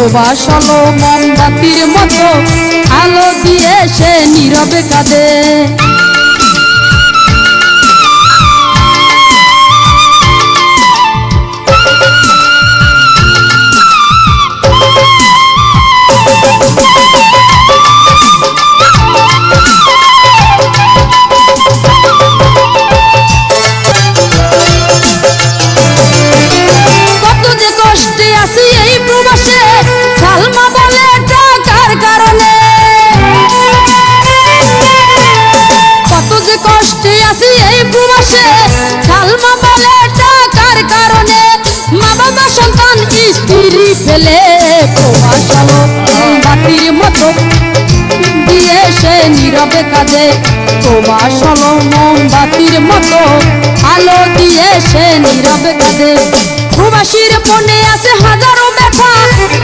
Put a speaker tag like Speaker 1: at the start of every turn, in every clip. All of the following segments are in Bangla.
Speaker 1: প্রবাস হলো মোমবাতির মতো আলো দিয়ে সে নীরবে কাঁদে। ফেলে প্রবাস হলো মোমবাতির মতো দিয়ে সে নীরবে কাঁদে। প্রবাস হলো মোমবাতির মতো আলো দিয়ে সে নীরবে কাঁদে। প্রবাসীর মনে আছে হাজারো ব্যথা,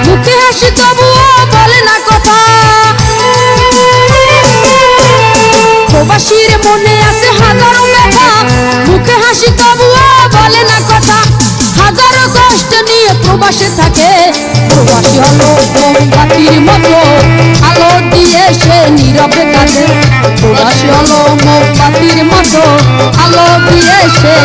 Speaker 1: মুখে হাসি তবুও বলে না কথা। প্রবাসীর মনে আছে হাজারো ব্যথা, মুখে হাসি তবুও বলে না কথা। হাজারো কষ্ট নিয়ে প্রবাসে থাকে। প্রবাসী হলো মোমবাতির মতো আলো দিয়ে সে নীরবে কাঁদে। প্রবাসী হলো মোমবাতির মতো আলো দিয়ে সে